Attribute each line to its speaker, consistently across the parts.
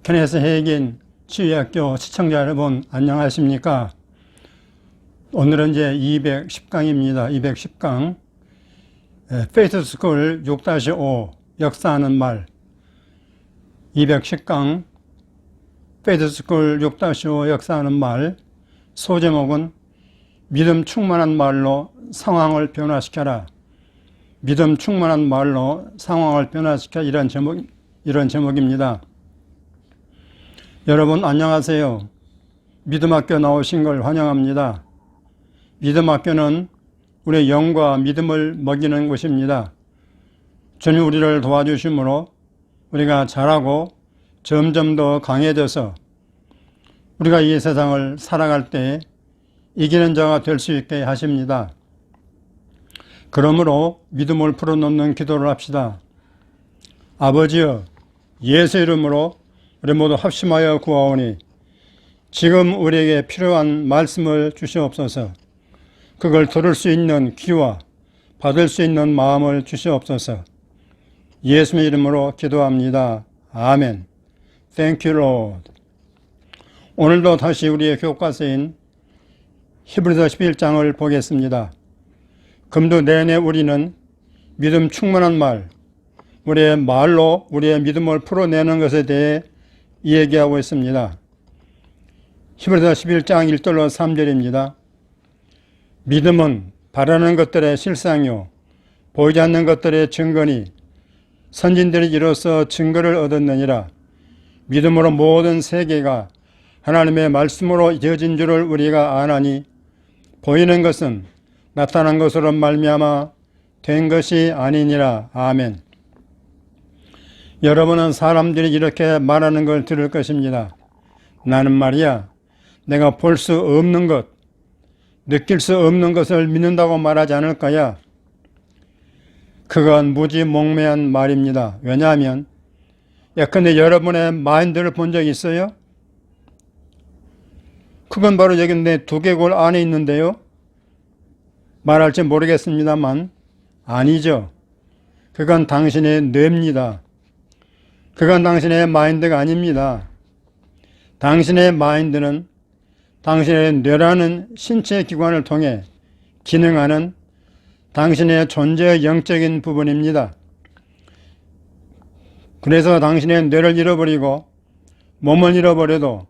Speaker 1: 케네스 헤이긴 치유학교 시청자 여러분 안녕하십니까? 오늘은 이제 210강입니다. 210강 페이스스쿨 6-5 역사하는 말 210강 페이스스쿨 6-5 역사하는 말 소제목은 믿음 충만한 말로 상황을 변화시켜라. 믿음 충만한 말로 상황을 변화시켜 이런 제목입니다. 여러분 안녕하세요. 믿음학교 나오신 걸 환영합니다. 믿음학교는 우리의 영과 믿음을 먹이는 곳입니다. 주님 우리를 도와주심으로 우리가 잘하고 점점 더 강해져서 우리가 이 세상을 살아갈 때 이기는 자가 될 수 있게 하십니다. 그러므로 믿음을 풀어놓는 기도를 합시다. 아버지여, 예수 이름으로 우리 모두 합심하여 구하오니 지금 우리에게 필요한 말씀을 주시옵소서. 그걸 들을 수 있는 귀와 받을 수 있는 마음을 주시옵소서. 예수의 이름으로 기도합니다. 아멘. Thank you, Lord. 오늘도 다시 우리의 교과서인 히브리서 11장을 보겠습니다. 금도 내내 우리는 믿음 충만한 말, 우리의 말로 우리의 믿음을 풀어내는 것에 대해 얘기하고 있습니다. 히브리서 11장 1절로 3절입니다. 믿음은 바라는 것들의 실상이요 보이지 않는 것들의 증거니 선진들이 이로써 증거를 얻었느니라. 믿음으로 모든 세계가 하나님의 말씀으로 이어진 줄을 우리가 아나니 보이는 것은 나타난 것으로 말미암아 된 것이 아니니라. 아멘. 여러분은 사람들이 이렇게 말하는 걸 들을 것입니다. 나는 말이야, 내가 볼 수 없는 것, 느낄 수 없는 것을 믿는다고 말하지 않을 거야. 그건 무지몽매한 말입니다. 왜냐하면 예컨대 여러분의 마인드를 본 적 있어요? 그건 바로 여기 내 두개골 안에 있는데요. 말할지 모르겠습니다만 아니죠. 그건 당신의 뇌입니다. 그건 당신의 마인드가 아닙니다. 당신의 마인드는 당신의 뇌라는 신체 기관을 통해 기능하는 당신의 존재의 영적인 부분입니다. 그래서 당신의 뇌를 잃어버리고 몸을 잃어버려도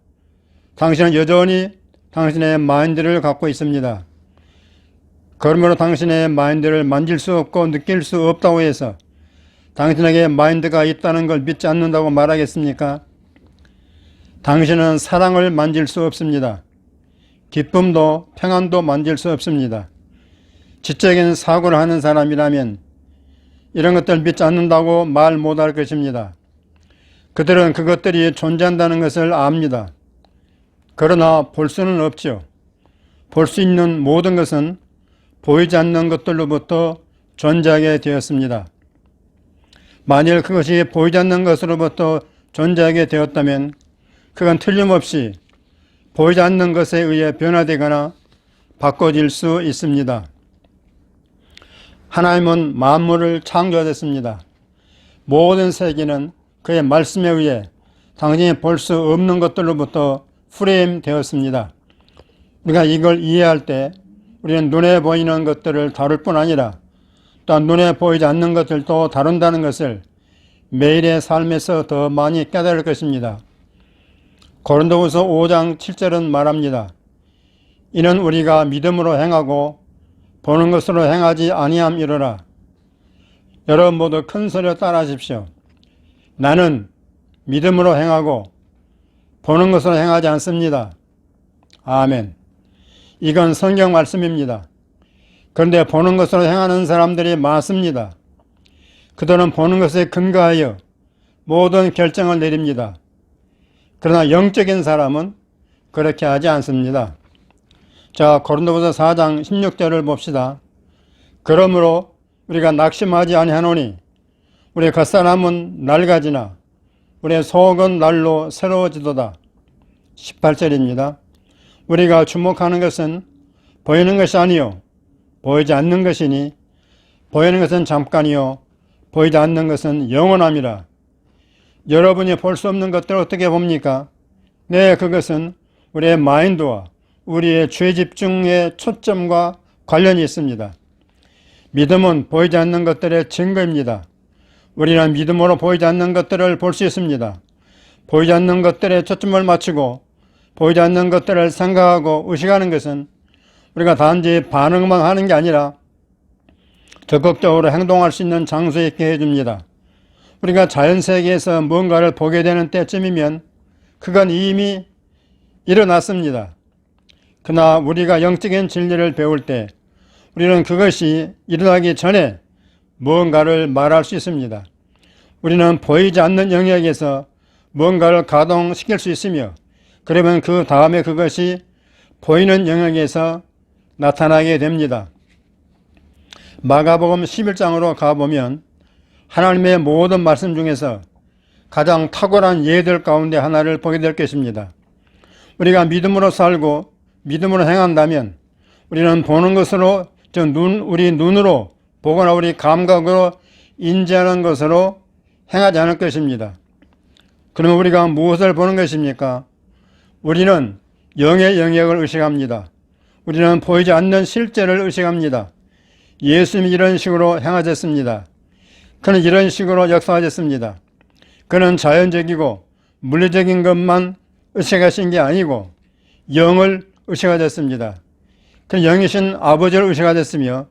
Speaker 1: 당신은 여전히 당신의 마인드를 갖고 있습니다. 그러므로 당신의 마인드를 만질 수 없고 느낄 수 없다고 해서 당신에게 마인드가 있다는 걸 믿지 않는다고 말하겠습니까? 당신은 사랑을 만질 수 없습니다. 기쁨도 평안도 만질 수 없습니다. 지적인 사고를 하는 사람이라면 이런 것들 믿지 않는다고 말 못할 것입니다. 그들은 그것들이 존재한다는 것을 압니다. 그러나 볼 수는 없죠. 볼 수 있는 모든 것은 보이지 않는 것들로부터 존재하게 되었습니다. 만일 그것이 보이지 않는 것으로부터 존재하게 되었다면 그건 틀림없이 보이지 않는 것에 의해 변화되거나 바꿔질 수 있습니다. 하나님은 만물을 창조하셨습니다. 모든 세계는 그의 말씀에 의해 당신이 볼 수 없는 것들로부터 프레임 되었습니다. 우리가 이걸 이해할 때 우리는 눈에 보이는 것들을 다룰 뿐 아니라 또한 눈에 보이지 않는 것들도 다룬다는 것을 매일의 삶에서 더 많이 깨달을 것입니다. 고린도후서 5장 7절은 말합니다. 이는 우리가 믿음으로 행하고 보는 것으로 행하지 아니함이로라. 여러분 모두 큰 소리로 따라하십시오. 나는 믿음으로 행하고 보는 것으로 행하지 않습니다. 아멘. 이건 성경 말씀입니다. 그런데 보는 것으로 행하는 사람들이 많습니다. 그들은 보는 것에 근거하여 모든 결정을 내립니다. 그러나 영적인 사람은 그렇게 하지 않습니다. 자, 고린도후서 4장 16절을 봅시다. 그러므로 우리가 낙심하지 아니하노니 우리 겉사람은 낡아지나 우리의 속은 날로 새로워지도다. 18절입니다. 우리가 주목하는 것은 보이는 것이 아니요 보이지 않는 것이니 보이는 것은 잠깐이요 보이지 않는 것은 영원함이라. 여러분이 볼 수 없는 것들을 어떻게 봅니까? 네, 그것은 우리의 마인드와 우리의 죄 집중의 초점과 관련이 있습니다. 믿음은 보이지 않는 것들의 증거입니다. 우리는 믿음으로 보이지 않는 것들을 볼 수 있습니다. 보이지 않는 것들에 초점을 맞추고 보이지 않는 것들을 생각하고 의식하는 것은 우리가 단지 반응만 하는 게 아니라 적극적으로 행동할 수 있는 장소에 있게 해줍니다. 우리가 자연세계에서 무언가를 보게 되는 때쯤이면 그건 이미 일어났습니다. 그러나 우리가 영적인 진리를 배울 때 우리는 그것이 일어나기 전에 무언가를 말할 수 있습니다. 우리는 보이지 않는 영역에서 무언가를 가동시킬 수 있으며 그러면 그 다음에 그것이 보이는 영역에서 나타나게 됩니다. 마가복음 11장으로 가보면 하나님의 모든 말씀 중에서 가장 탁월한 예들 가운데 하나를 보게 될 것입니다. 우리가 믿음으로 살고 믿음으로 행한다면 우리는 보는 것으로 우리 눈으로 보거나 우리 감각으로 인지하는 것으로 행하지 않을 것입니다. 그러면 우리가 무엇을 보는 것입니까? 우리는 영의 영역을 의식합니다. 우리는 보이지 않는 실제를 의식합니다. 예수님이 이런 식으로 행하셨습니다. 그는 이런 식으로 역사하셨습니다. 그는 자연적이고 물리적인 것만 의식하신 게 아니고 영을 의식하셨습니다. 그는 영이신 아버지를 의식하셨으며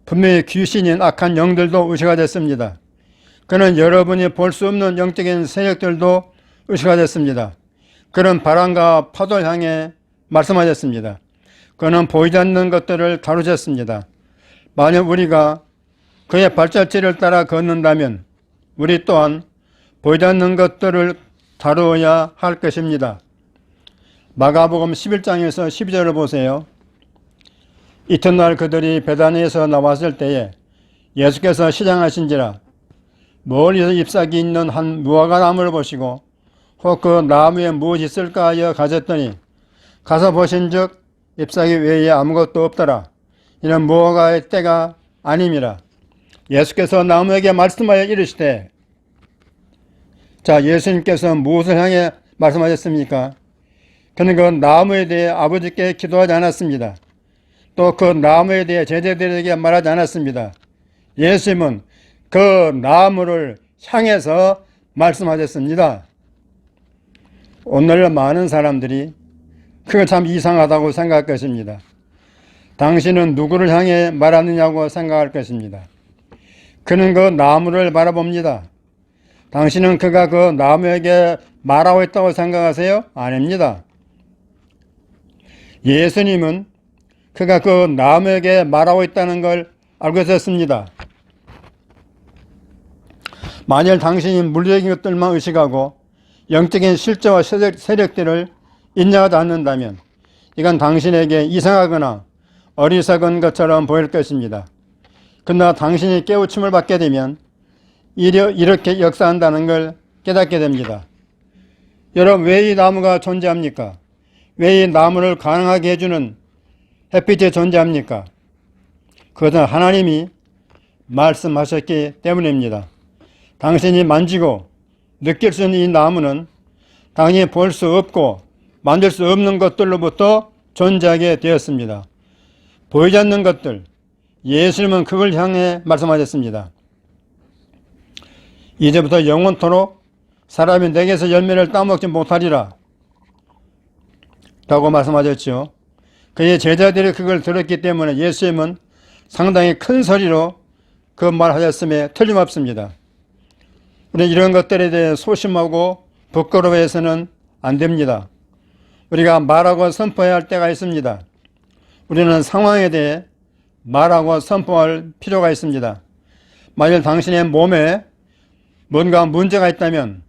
Speaker 1: 분명히 귀신인 악한 영들도 의식하셨습니다. 그는 여러분이 볼 수 없는 영적인 세력들도 의식하셨습니다. 그는 바람과 파도를 향해 말씀하셨습니다. 그는 보이지 않는 것들을 다루셨습니다. 만약 우리가 그의 발자취를 따라 걷는다면 우리 또한 보이지 않는 것들을 다루어야 할 것입니다. 마가복음 11장에서 12절을 보세요. 이튿날 그들이 베다니에서 나왔을 때에 예수께서 시장하신지라 멀리서 잎사귀 있는 한 무화과 나무를 보시고 혹 그 나무에 무엇이 있을까 하여 가셨더니 가서 보신즉 잎사귀 외에 아무것도 없더라. 이는 무화과의 때가 아님이라. 예수께서 나무에게 말씀하여 이르시되, 자, 예수님께서 무엇을 향해 말씀하셨습니까? 그는 그 나무에 대해 아버지께 기도하지 않았습니다. 또 그 나무에 대해 제자들에게 말하지 않았습니다. 예수님은 그 나무를 향해서 말씀하셨습니다. 오늘 많은 사람들이 그거 참 이상하다고 생각할 것입니다. 당신은 누구를 향해 말하느냐고 생각할 것입니다. 그는 그 나무를 바라봅니다. 당신은 그가 그 나무에게 말하고 있다고 생각하세요? 아닙니다. 예수님은 그가 그 나무에게 말하고 있다는 걸 알고 있었습니다. 만일 당신이 물리적인 것들만 의식하고 영적인 실제와 세력들을 인정하지 않는다면 이건 당신에게 이상하거나 어리석은 것처럼 보일 것입니다. 그러나 당신이 깨우침을 받게 되면 이렇게 역사한다는 걸 깨닫게 됩니다. 여러분, 왜 이 나무가 존재합니까? 왜 이 나무를 가능하게 해주는 햇빛이 존재합니까? 그것은 하나님이 말씀하셨기 때문입니다. 당신이 만지고 느낄 수 있는 이 나무는 당연히 볼 수 없고 만질 수 없는 것들로부터 존재하게 되었습니다. 보이지 않는 것들, 예수님은 그걸 향해 말씀하셨습니다. 이제부터 영원토록 사람이 내게서 열매를 따먹지 못하리라 라고 말씀하셨죠. 그의 제자들이 그걸 들었기 때문에 예수님은 상당히 큰 소리로 그 말하셨음에 틀림없습니다. 우리는 이런 것들에 대해 소심하고 부끄러워해서는 안 됩니다. 우리가 말하고 선포해야 할 때가 있습니다. 우리는 상황에 대해 말하고 선포할 필요가 있습니다. 만일 당신의 몸에 뭔가 문제가 있다면,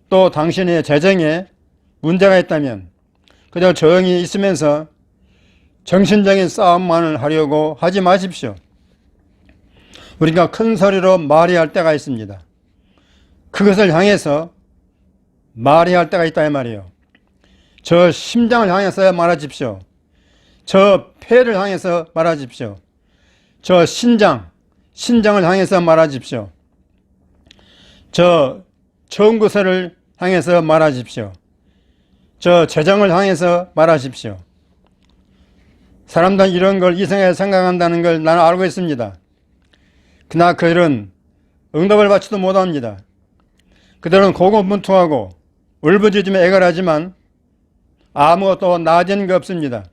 Speaker 1: 또 당신의 재정에 문제가 있다면 그저 조용히 있으면서 정신적인 싸움만을 하려고 하지 마십시오. 우리가 큰 소리로 말해야 할 때가 있습니다. 그것을 향해서 말해야 할 때가 있다 이 말이에요. 저 심장을 향해서 말하십시오. 저 폐를 향해서 말하십시오. 저 신장을 향해서 말하십시오. 저 좋은 곳을 향해서 말하십시오. 저 재정을 향해서 말하십시오. 사람들은 이런 걸 이상하게 생각한다는 걸 나는 알고 있습니다. 그러나 그들은 응답을 받지도 못합니다. 그들은 고군분투하고 울부짖으며 애걸 하지만 아무것도 나아지는 게 없습니다.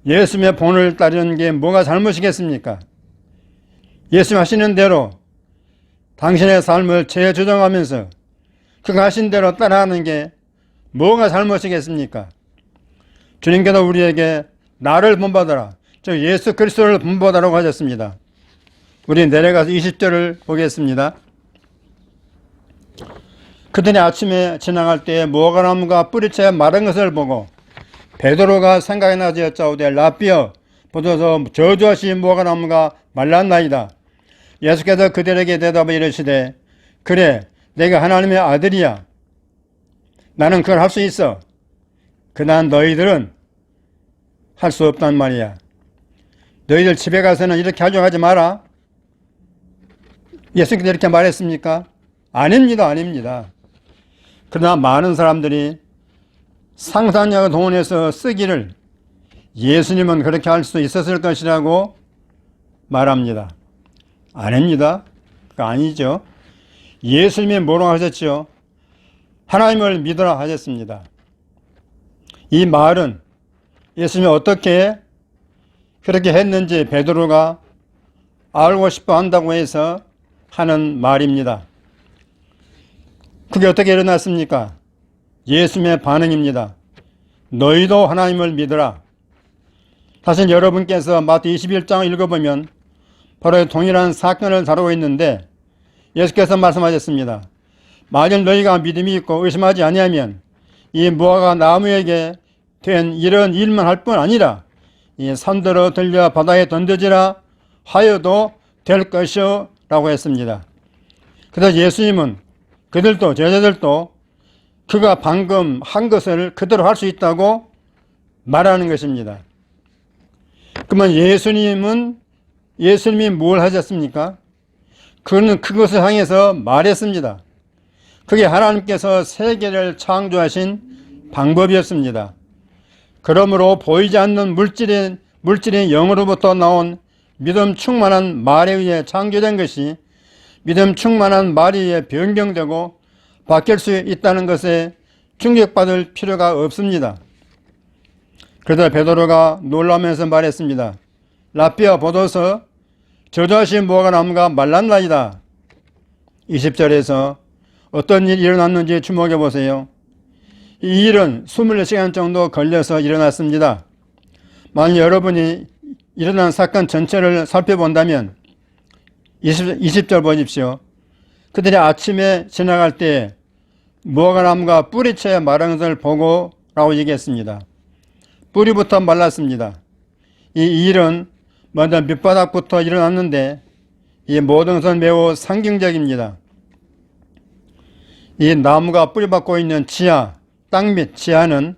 Speaker 1: 예수님의 본을 따르는 게 뭐가 잘못이겠습니까? 예수님 하시는 대로 당신의 삶을 재조정하면서 그가 하신 대로 따라하는 게 뭐가 잘못이겠습니까? 주님께서 우리에게 나를 본받아라, 즉 예수 그리스도를 본받아라고 하셨습니다. 우리 내려가서 20절을 보겠습니다. 그들이 아침에 지나갈 때에 무화과나무가 뿌리채 마른 것을 보고 베드로가 생각이 나서 여짜오되 라삐어 보소서 저주하신 무화과나무가 말랐나이다. 예수께서 그들에게 대답하여 이르시되 그래 내가 하나님의 아들이야. 나는 그걸 할 수 있어. 그러나 너희들은 할 수 없단 말이야. 너희들 집에 가서는 이렇게 하려고 하지 마라. 예수님께서 이렇게 말했습니까? 아닙니다. 아닙니다. 그러나 많은 사람들이 상상력을 동원해서 쓰기를 예수님은 그렇게 할 수 있었을 것이라고 말합니다. 아닙니다. 그거 아니죠. 예수님이 뭐라고 하셨죠? 하나님을 믿어라 하셨습니다. 이 말은 예수님이 어떻게 그렇게 했는지 베드로가 알고 싶어 한다고 해서 하는 말입니다. 그게 어떻게 일어났습니까? 예수님의 반응입니다. 너희도 하나님을 믿어라. 사실 여러분께서 마태 21장을 읽어보면 바로 동일한 사건을 다루고 있는데 예수께서 말씀하셨습니다. 만일 너희가 믿음이 있고 의심하지 아니하면 이 무화과 나무에게 된 이런 일만 할 뿐 아니라 이 산더러 들려 바다에 던져지라 하여도 될 것이요 라고 했습니다. 그래서 예수님은 그들도 제자들도 그가 방금 한 것을 그대로 할 수 있다고 말하는 것입니다. 그러면 예수님이 뭘 하셨습니까? 그는 그것을 향해서 말했습니다. 그게 하나님께서 세계를 창조하신 방법이었습니다. 그러므로 보이지 않는 물질인 영으로부터 나온 믿음 충만한 말에 의해 창조된 것이 믿음 충만한 말에 의해 변경되고 바뀔 수 있다는 것에 충격받을 필요가 없습니다. 그러자 베드로가 놀라면서 말했습니다. 라삐어 보소서 저주하신 무화과나무가 말랐나이다. 20절에서 어떤 일이 일어났는지 주목해 보세요. 이 일은 24시간 정도 걸려서 일어났습니다. 만약 여러분이 일어난 사건 전체를 살펴본다면 20절 보십시오. 그들이 아침에 지나갈 때 무화과나무가 뿌리채 마른 것을 보고 라고 얘기했습니다. 뿌리부터 말랐습니다. 이 일은 먼저 밑바닥부터 일어났는데 이 모든 것은 매우 상징적입니다. 이 나무가 뿌리박고 있는 지하, 땅 밑 지하는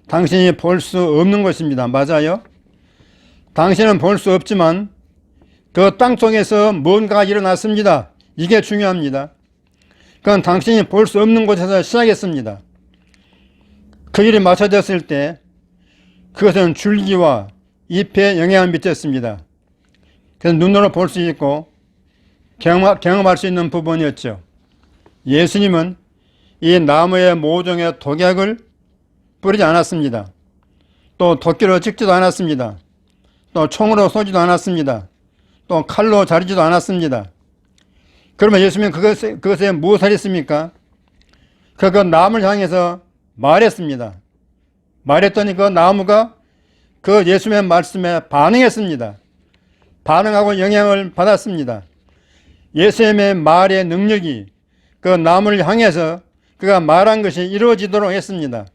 Speaker 1: 당신이 볼 수 없는 것입니다. 맞아요? 당신은 볼 수 없지만 그 땅 속에서 뭔가가 일어났습니다. 이게 중요합니다. 그건 당신이 볼 수 없는 곳에서 시작했습니다. 그 일이 맞춰졌을 때 그것은 줄기와 잎에 영향을 미쳤습니다. 그래서 눈으로 볼 수 있고 경험할 수 있는 부분이었죠. 예수님은 이 나무의 모종의 독약을 뿌리지 않았습니다. 또 도끼로 찍지도 않았습니다. 또 총으로 쏘지도 않았습니다. 또 칼로 자르지도 않았습니다. 그러면 예수님은 그것에 무엇을 했습니까? 그 나무를 향해서 말했습니다. 말했더니 그 나무가 그 예수님의 말씀에 반응했습니다. 반응하고 영향을 받았습니다. 예수님의 말의 능력이 그 나무를 향해서 그가 말한 것이 이루어지도록 했습니다.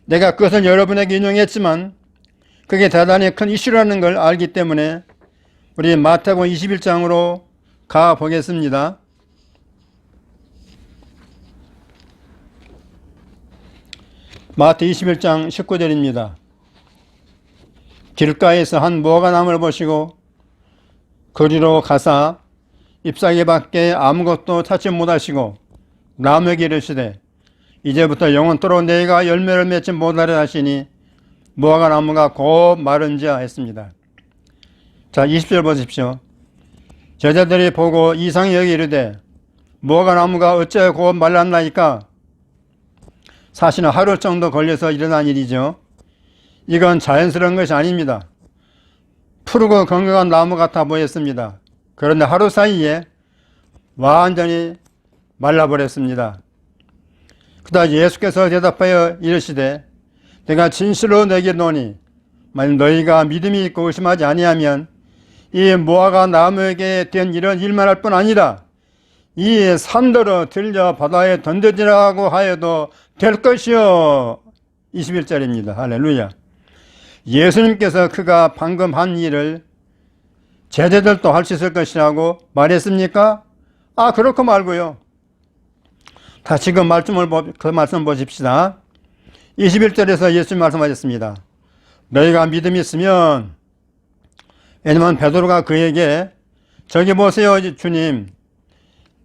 Speaker 1: 내가 그것을 여러분에게 인용했지만 그게 대단히 큰 이슈라는 걸 알기 때문에 우리 마태복음 21장으로 가보겠습니다. 마태 21장 19절입니다. 길가에서 한 무화과나무를 보시고 거리로 가사 잎사귀 밖에 아무것도 찾지 못하시고 나무에게 이르시되 이제부터 영원토록 너희가 열매를 맺지 못하려 하시니 무화과 나무가 곧 마른지야 했습니다. 자, 20절 보십시오. 제자들이 보고 이상히 여기 이르되 무화과 나무가 어째 곧 말랐나이까? 사실은 하루 정도 걸려서 일어난 일이죠. 이건 자연스러운 것이 아닙니다. 푸르고 건강한 나무 같아 보였습니다. 그런데 하루 사이에 완전히 말라버렸습니다. 그러다 예수께서 대답하여 이르시되 내가 진실로 너에게 이르노니 만일 너희가 믿음이 있고 의심하지 아니하면 이 무화과 나무에게 된 이런 일만 할 뿐 아니라 이 산더러 들려 바다에 던져지라고 하여도 될 것이요. 21절입니다. 할렐루야. 예수님께서 그가 방금 한 일을 제자들도 할 수 있을 것이라고 말했습니까? 그렇고 말고요. 다 지금 그 말씀 보십시다. 21절에서 예수님 말씀하셨습니다. 너희가 믿음이 있으면, 왜냐면 베드로가 그에게 저기 보세요 주님,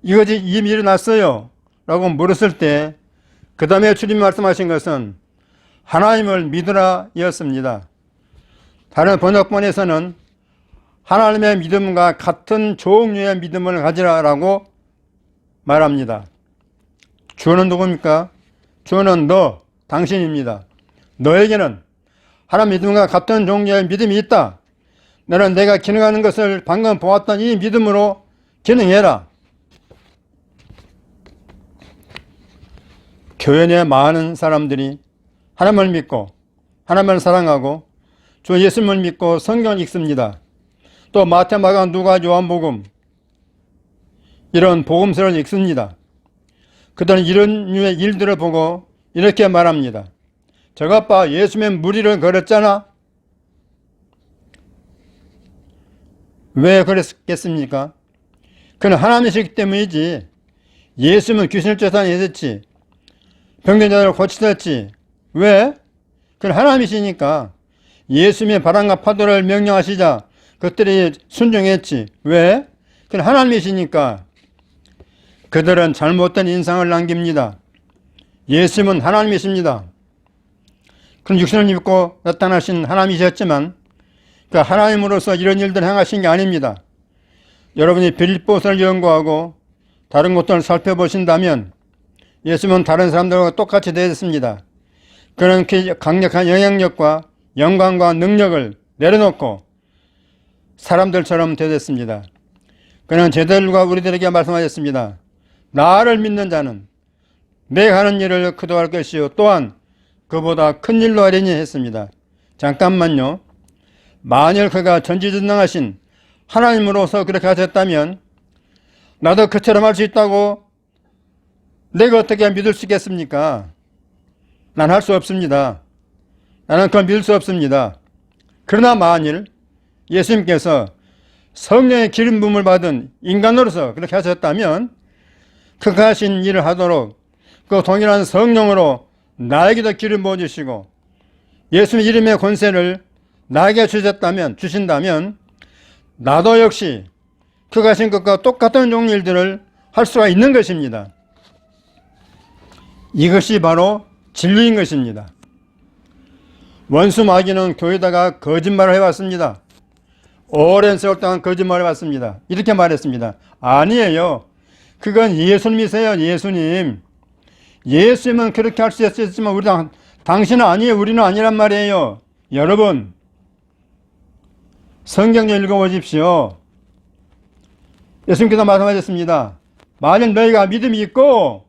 Speaker 1: 이것이 이미 일어났어요 라고 물었을 때 그 다음에 주님이 말씀하신 것은 하나님을 믿으라 였습니다. 다른 번역본에서는 하나님의 믿음과 같은 종류의 믿음을 가지라라고 말합니다. 주는 누굽니까? 주는 당신입니다. 너에게는 하나님 믿음과 같은 종류의 믿음이 있다. 너는 내가 기능하는 것을 방금 보았던 이 믿음으로 기능해라. 교회 내 많은 사람들이 하나님을 믿고 하나님을 사랑하고 주 예수님을 믿고 성경을 읽습니다. 또 마태, 마가, 누가, 요한복음 이런 복음서를 읽습니다. 그들은 이런 류의 일들을 보고 이렇게 말합니다. 저것 봐, 예수님의 무리를 걸었잖아. 왜 그랬겠습니까? 그는 하나님이시기 때문이지. 예수님은 귀신을 쫓아내셨지, 병든 자를 고치셨지. 왜? 그는 하나님이시니까. 예수님의 바람과 파도를 명령하시자 그들이 순종했지. 왜? 그는 하나님이시니까. 그들은 잘못된 인상을 남깁니다. 예수님은 하나님이십니다. 그는 육신을 입고 나타나신 하나님이셨지만 그 하나님으로서 이런 일들을 행하신 게 아닙니다. 여러분이 빌립보서를 연구하고 다른 것들을 살펴보신다면 예수님은 다른 사람들과 똑같이 되었습니다. 그는 그 강력한 영향력과 영광과 능력을 내려놓고 사람들처럼 되었습니다. 그는 제자들과 우리들에게 말씀하셨습니다. 나를 믿는 자는 내가 하는 일을 그도 할 것이요 또한 그보다 큰 일로 하리니 했습니다. 잠깐만요. 만일 그가 전지전능하신 하나님으로서 그렇게 하셨다면 나도 그처럼 할 수 있다고 내가 어떻게 믿을 수 있겠습니까? 난 할 수 없습니다. 나는 그걸 믿을 수 없습니다. 그러나 만일 예수님께서 성령의 기름 부음을 받은 인간으로서 그렇게 하셨다면 그가 하신 일을 하도록 그 동일한 성령으로 나에게도 기름 부어주시고 예수님 이름의 권세를 나에게 주신다면 나도 역시 그가 하신 것과 똑같은 종류의 일들을 할 수가 있는 것입니다. 이것이 바로 진리인 것입니다. 원수 마귀는 교회다가 거짓말을 해왔습니다. 오랜 세월 동안 거짓말을 해왔습니다. 이렇게 말했습니다. 아니에요. 그건 예수님이세요. 예수님. 예수님은 그렇게 할 수 있었지만 당신은 아니에요. 우리는 아니란 말이에요. 여러분, 성경 좀 읽어보십시오. 예수님께서 말씀하셨습니다. 만일 너희가 믿음이 있고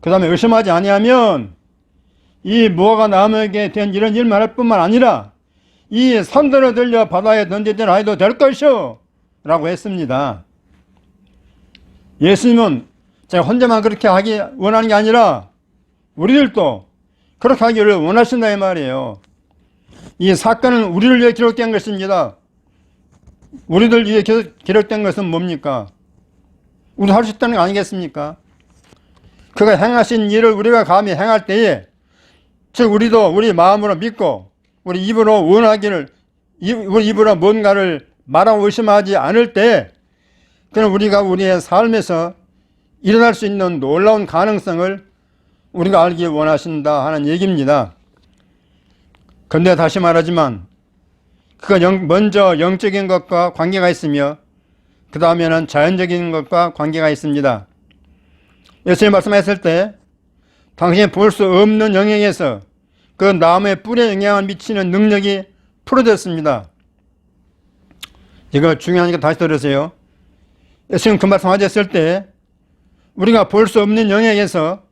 Speaker 1: 그 다음에 의심하지 아니하면 이 무화과 나무에게 된 이런 일만 할 뿐만 아니라 이 산들을 들려 바다에 던지지라 해도 될 것이요 라고 했습니다. 예수님은 제가 혼자만 그렇게 하기 원하는 게 아니라 우리들도 그렇게 하기를 원하신다 이 말이에요. 이 사건은 우리를 위해 기록된 것입니다. 우리들 위해 기록된 것은 뭡니까? 우리도 할 수 있다는 거 아니겠습니까? 그가 행하신 일을 우리가 감히 행할 때에, 즉 우리도 우리 마음으로 믿고 우리 입으로 원하기를, 우리 입으로 뭔가를 말하고 의심하지 않을 때, 그는 우리가 우리의 삶에서 일어날 수 있는 놀라운 가능성을 우리가 알기 원하신다 하는 얘기입니다. 근데 다시 말하지만 그건 먼저 영적인 것과 관계가 있으며 그 다음에는 자연적인 것과 관계가 있습니다. 예수님 말씀하셨을 때 당신이 볼 수 없는 영역에서 그 나무의 뿌리에 영향을 미치는 능력이 풀어졌습니다. 이거 중요하니까 다시 들으세요. 예수님 그 말씀 하셨을 때 우리가 볼 수 없는 영역에서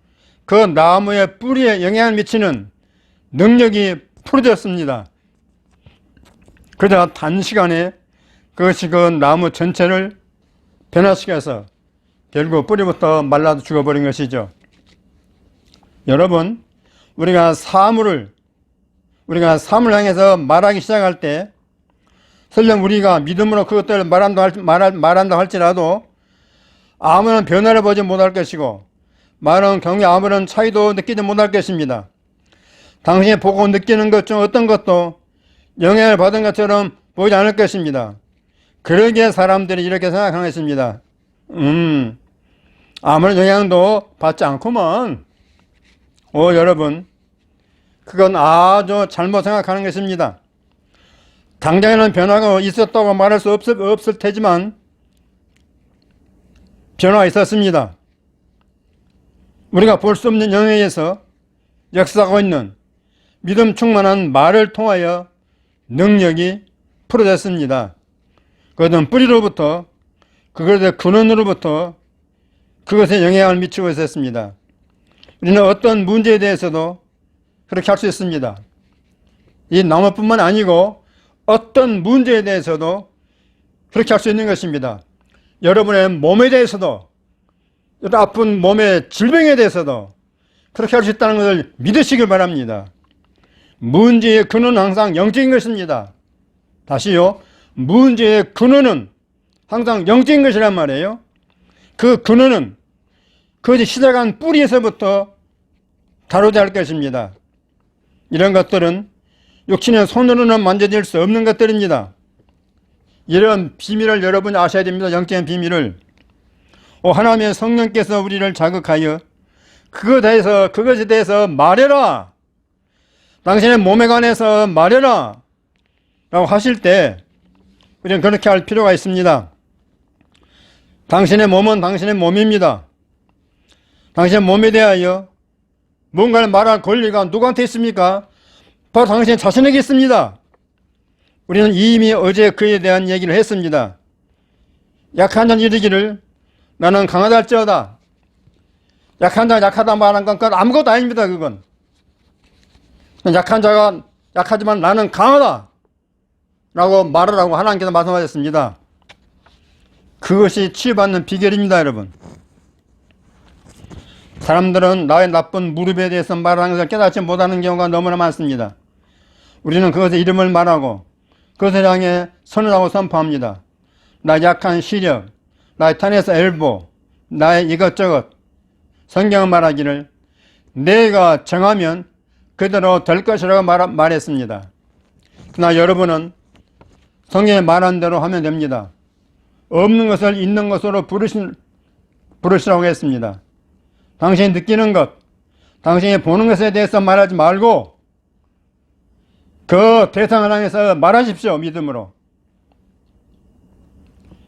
Speaker 1: 그 나무의 뿌리에 영향을 미치는 능력이 풀어졌습니다. 그러자 단시간에 그것이 그 나무 전체를 변화시켜서 결국 뿌리부터 말라 죽어버린 것이죠. 여러분, 우리가 사물을 향해서 말하기 시작할 때 설령 우리가 믿음으로 그것들을 말한다 할지라도 아무런 변화를 보지 못할 것이고 말하는 경우에 아무런 차이도 느끼지 못할 것입니다. 당신이 보고 느끼는 것 중 어떤 것도 영향을 받은 것처럼 보이지 않을 것입니다. 그러기에 사람들이 이렇게 생각하는 것입니다. 아무런 영향도 받지 않구먼. 여러분, 그건 아주 잘못 생각하는 것입니다. 당장에는 변화가 있었다고 말할 수 없을 테지만 변화가 있었습니다. 우리가 볼 수 없는 영역에서 역사하고 있는 믿음 충만한 말을 통하여 능력이 풀어졌습니다. 그것은 뿌리로부터, 그것의 근원으로부터 그것에 영향을 미치고 있었습니다. 우리는 어떤 문제에 대해서도 그렇게 할 수 있습니다. 이 나무뿐만 아니고 어떤 문제에 대해서도 그렇게 할 수 있는 것입니다. 여러분의 몸에 대해서도, 아픈 몸의 질병에 대해서도 그렇게 할 수 있다는 것을 믿으시길 바랍니다. 문제의 근원은 항상 영적인 것입니다. 다시요. 문제의 근원은 항상 영적인 것이란 말이에요. 그 근원은 그것이 시작한 뿌리에서부터 다루어야 할 것입니다. 이런 것들은 육신의 손으로는 만져질 수 없는 것들입니다. 이런 비밀을 여러분이 아셔야 됩니다. 영적인 비밀을. 하나님의 성령께서 우리를 자극하여 그것에 대해서 말해라. 당신의 몸에 관해서 말해라. 라고 하실 때 우리는 그렇게 할 필요가 있습니다. 당신의 몸은 당신의 몸입니다. 당신의 몸에 대하여 뭔가를 말할 권리가 누구한테 있습니까? 바로 당신 자신에게 있습니다. 우리는 이미 어제 그에 대한 얘기를 했습니다. 약한 자는 이르기를 나는 강하다 할지어다. 약한 자가 약하다 말한 건 아무것도 아닙니다. 그건 약한 자가 약하지만 나는 강하다 라고 말하라고 하나님께서 말씀하셨습니다. 그것이 치유받는 비결입니다. 여러분, 사람들은 나의 나쁜 무릎에 대해서 말하는 것을 깨닫지 못하는 경우가 너무나 많습니다. 우리는 그것의 이름을 말하고 그것을 향해 선언하고 선포합니다. 나의 약한 시력, 나의 탄에서 엘보, 나의 이것저것. 성경은 말하기를 내가 정하면 그대로 될 것이라고 말했습니다. 그러나 여러분은 성경에 말한 대로 하면 됩니다. 없는 것을 있는 것으로 부르시라고 했습니다. 당신이 느끼는 것, 당신이 보는 것에 대해서 말하지 말고 그 대상을 향해서 말하십시오. 믿음으로.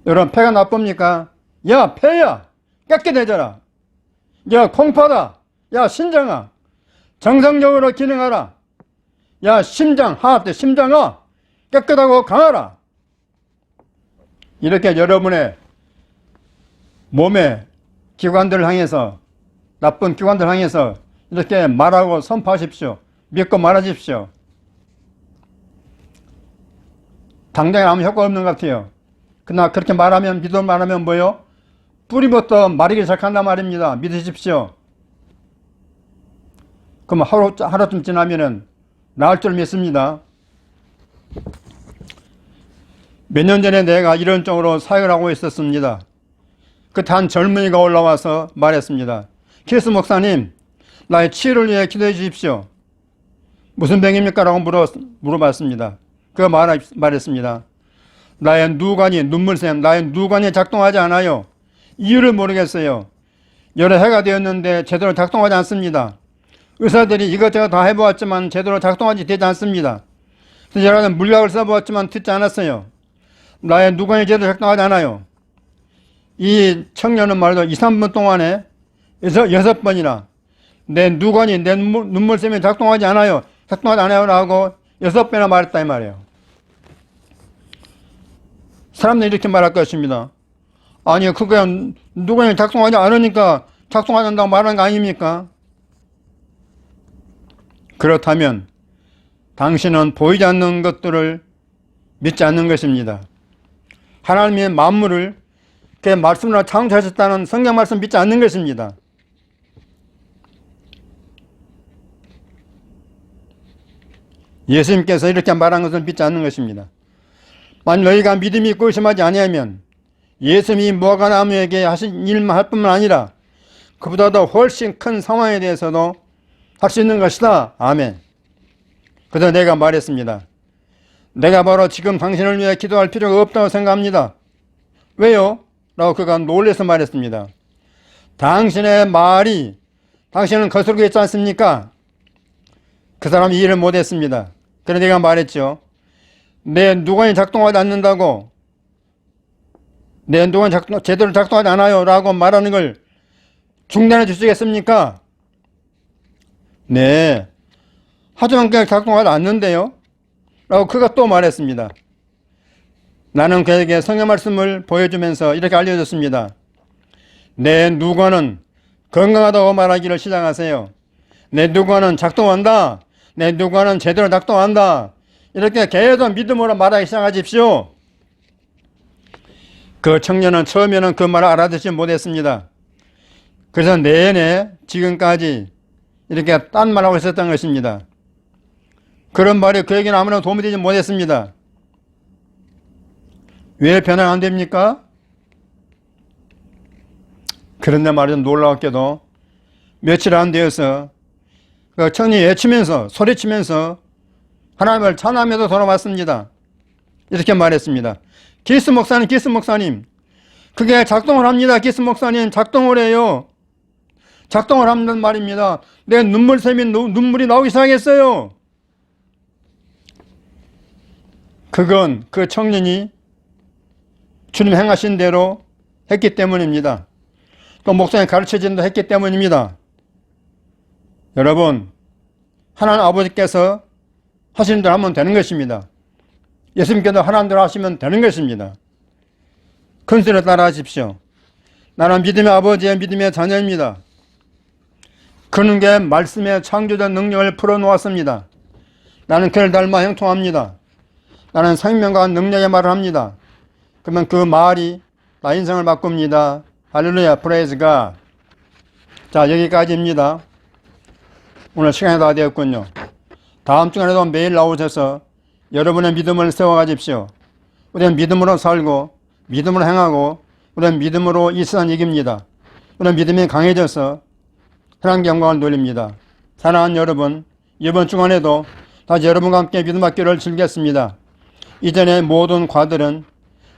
Speaker 1: 여러분, 폐가 나쁩니까? 야, 폐야, 깨끗해져라. 야, 콩파다. 야, 신장아, 정상적으로 기능하라. 야, 심장, 심장아, 깨끗하고 강하라. 이렇게 여러분의 몸의 기관들을 향해서, 나쁜 기관들을 향해서 이렇게 말하고 선포하십시오. 믿고 말하십시오. 당장에 아무 효과 없는 것 같아요. 그러나 그렇게 말하면, 믿어 말하면 뭐요? 뿌리부터 마르기 시작한단 말입니다. 믿으십시오. 그럼 하루쯤 지나면은 나을 줄 믿습니다. 몇 년 전에 내가 이런 쪽으로 사역을 하고 있었습니다. 그때 한 젊은이가 올라와서 말했습니다. 키스 목사님, 나의 치유를 위해 기도해 주십시오. 무슨 병입니까? 라고 물어봤습니다. 그 말했습니다. 나의 누관이, 눈물샘, 나의 누관이 작동하지 않아요. 이유를 모르겠어요. 여러 해가 되었는데 제대로 작동하지 않습니다. 의사들이 이것저것 다 해보았지만 제대로 작동하지 되지 않습니다. 여러 가지 물약을 써보았지만 듣지 않았어요. 나의 누건이 제대로 작동하지 않아요. 이 청년은 말이죠. 2, 3분 동안에 6번이나 내 누건이 내 눈물샘이 작동하지 않아요. 작동하지 않아요 라고 6번이나 말했다 이 말이에요. 사람들이 이렇게 말할 것입니다. 아니 그거야 누건이 작동하지 않으니까 작동하지 않는다고 말하는 거 아닙니까? 그렇다면 당신은 보이지 않는 것들을 믿지 않는 것입니다. 하나님의 만물을 그 말씀으로 창조하셨다는 성경 말씀 믿지 않는 것입니다. 예수님께서 이렇게 말한 것을 믿지 않는 것입니다. 만약 너희가 믿음이 있고 의심하지 아니하면 예수님이 무화과나무에게 하신 일만 할 뿐만 아니라 그보다도 훨씬 큰 상황에 대해서도 할 수 있는 것이다. 아멘. 그래서 내가 말했습니다. 내가 바로 지금 당신을 위해 기도할 필요가 없다고 생각합니다. 왜요? 라고 그가 놀라서 말했습니다. 당신의 말이 당신은 거스르고 있지 않습니까? 그 사람이 이해를 못했습니다. 그래서 내가 말했죠. 내 누건이 작동하지 않는다고 내 누건이 제대로 작동하지 않아요 라고 말하는 걸 중단해 주시겠습니까? 네. 하지만 그냥 작동하지 않는데요? 라고 그가 또 말했습니다. 나는 그에게 성경 말씀을 보여주면서 이렇게 알려줬습니다. 내 누건은 건강하다고 말하기를 시작하세요. 내 누건은 작동한다. 내 누건은 제대로 작동한다. 이렇게 계속 믿음으로 말하기 시작하십시오. 그 청년은 처음에는 그 말을 알아듣지 못했습니다. 그래서 내내 지금까지 이렇게 딴 말하고 있었던 것입니다. 그런 말이 그에게는 아무런 도움이 되지 못했습니다. 왜 변화가 안 됩니까? 그런데 말이죠. 놀라웠게도 며칠 안 되어서 그 청년이 외치면서 소리치면서 하나님을 찬양하면서 돌아왔습니다. 이렇게 말했습니다. 기스 목사님 그게 작동을 합니다. 기스 목사님 작동을 해요. 작동을 한다는 말입니다. 내 눈물샘이 눈물이 나오기 시작했어요. 그건 그 청년이 주님 행하신 대로 했기 때문입니다. 또 목사님 가르쳐진 대로 했기 때문입니다. 여러분, 하나님 아버지께서 하시는 대로 하면 되는 것입니다. 예수님께서 하나님 대로 하시면 되는 것입니다. 큰 소리로 따라 하십시오. 나는 믿음의 아버지의 믿음의 자녀입니다. 그는 게 말씀의 창조적 능력을 풀어놓았습니다. 나는 그를 닮아 행동합니다. 나는 생명과 능력의 말을 합니다. 그러면 그 말이 나 인생을 바꿉니다. 할렐루야, 프레이즈 갓. 자, 여기까지입니다. 오늘 시간이 다 되었군요. 다음 주간에도 매일 나오셔서 여러분의 믿음을 세워가십시오. 우리는 믿음으로 살고 믿음으로 행하고 우리는 믿음으로 이 세상 이깁니다. 우리는 믿음이 강해져서 하나님께 영광을 돌립니다. 사랑하는 여러분, 이번 주간에도 다시 여러분과 함께 믿음 학교를 즐겼습니다. 이전의 모든 과들은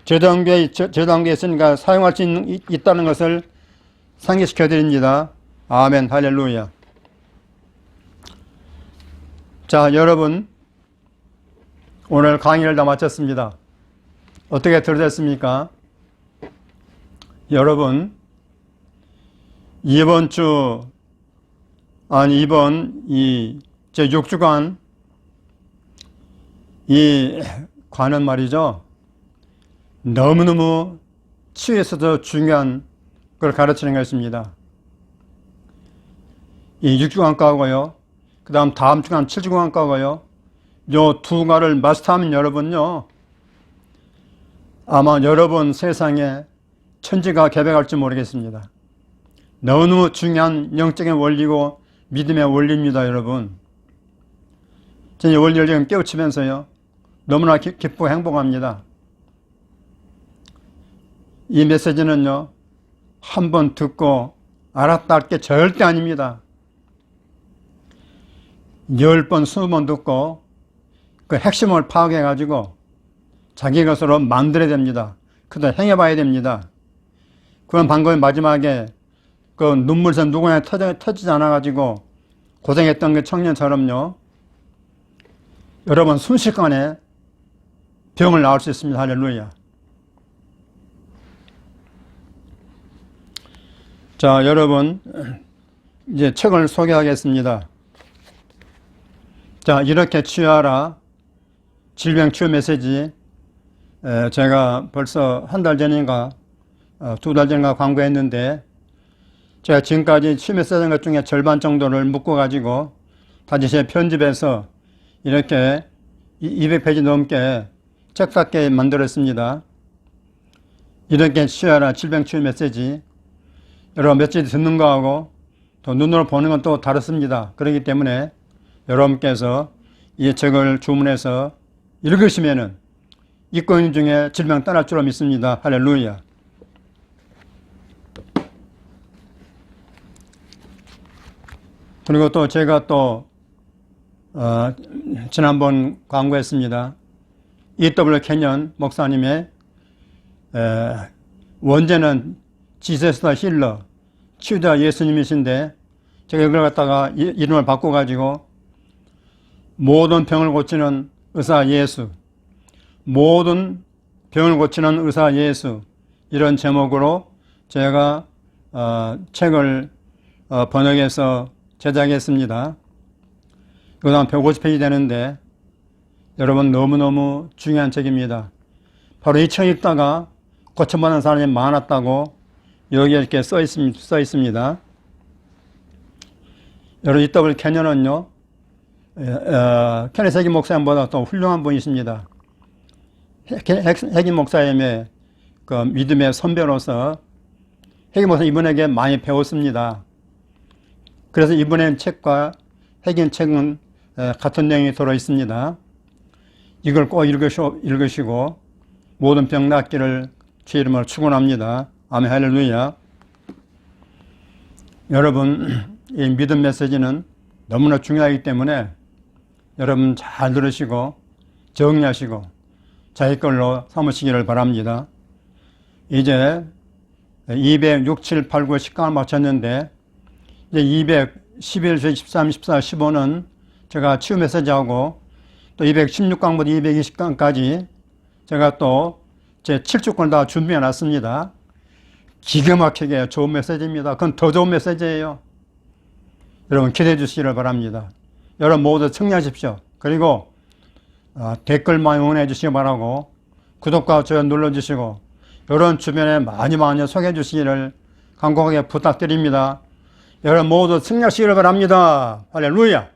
Speaker 1: 제도단계에 있으니까 사용할 수 있다는 것을 상기시켜 드립니다. 아멘, 할렐루야. 자, 여러분, 오늘 강의를 다 마쳤습니다. 어떻게 들으셨습니까? 여러분, 이번 6주간 이 관은 말이죠. 너무너무 치유에서도 중요한 걸 가르치는 것입니다. 이 6주간 과고요. 그 다음 다음 주간 7주간 과고요. 요 두 과를 마스터하면 여러분요. 아마 여러분 세상에 천지가 개벽할지 모르겠습니다. 너무 중요한 영적인 원리고 믿음의 원리입니다, 여러분. 저는 이 원리를 지금 깨우치면서요. 너무나 기쁘고 행복합니다. 이 메시지는요. 한번 듣고 알았다 할 게 절대 아닙니다. 10번, 20번 듣고 그 핵심을 파악해가지고 자기 것으로 만들어야 됩니다. 그다음 행해봐야 됩니다. 그런 방법이 마지막에 그 눈물샘 누구나 터지지 않아가지고 고생했던 그 청년처럼요. 여러분 순식간에 병을 나을 수 있습니다. 할렐루야. 자, 여러분 이제 책을 소개하겠습니다. 자, 이렇게 치유하라 질병 치유 메시지, 제가 벌써 한 달 전인가 2달 전인가 광고했는데, 제가 지금까지 치유 메시지 쓴 것 중에 절반 정도를 묶어가지고 다시 제 편집해서 이렇게 200페이지 넘게 책답게 만들었습니다. 이렇게 치유하라 질병 치유 메시지. 여러분 메시지 듣는 거하고 또 눈으로 보는 건 또 다릅니다. 그렇기 때문에 여러분께서 이 책을 주문해서 읽으시면은 잊고 있는 중에 질병 떠날 줄로 믿습니다. 할렐루야. 그리고 또 제가 또 지난번 광고했습니다. E.W. 캐년 목사님의 원제는 지세스다 힐러, 치유자 예수님이신데, 제가 이걸 갖다가 이름을 바꿔가지고 모든 병을 고치는 의사 예수, 모든 병을 고치는 의사 예수, 이런 제목으로 제가 책을 번역해서 제작했습니다. 이거 한 150페이지 되는데 여러분 너무너무 중요한 책입니다. 바로 이 책 읽다가 고쳐받는 사람이 많았다고 여기에 이렇게 써 있습니다. 여러분 E.W. 캐년은요, 케네스 해긴 목사님보다 더 훌륭한 분이십니다. 해긴 목사님의 그 믿음의 선배로서 해긴 목사님 이분에게 많이 배웠습니다. 그래서 이번에 책과 해긴 책은 같은 내용이 들어 있습니다. 이걸 꼭 읽으시고 모든 병 낫기를 주의 이름으로 축원합니다. 아멘. 할렐루야. 여러분, 이 믿음 메시지는 너무나 중요하기 때문에 여러분 잘 들으시고 정리하시고 자기 걸로 삼으시기를 바랍니다. 이제 206, 7, 8, 9, 10강을 마쳤는데 이제 211, 13, 14, 15는 제가 치유 메시지하고 또 216강부터 220강까지 제가 또 제 7주권을 다 준비해 놨습니다. 기가 막히게 좋은 메시지입니다. 그건 더 좋은 메시지예요. 여러분 기대해 주시기를 바랍니다. 여러분 모두 청취하십시오. 그리고 댓글 많이 응원해 주시기 바라고 구독과 좋아요 눌러주시고 여러분 주변에 많이 소개해 주시기를 간곡하게 부탁드립니다. 여러분 모두 승리하시기를 바랍니다. 할렐루야.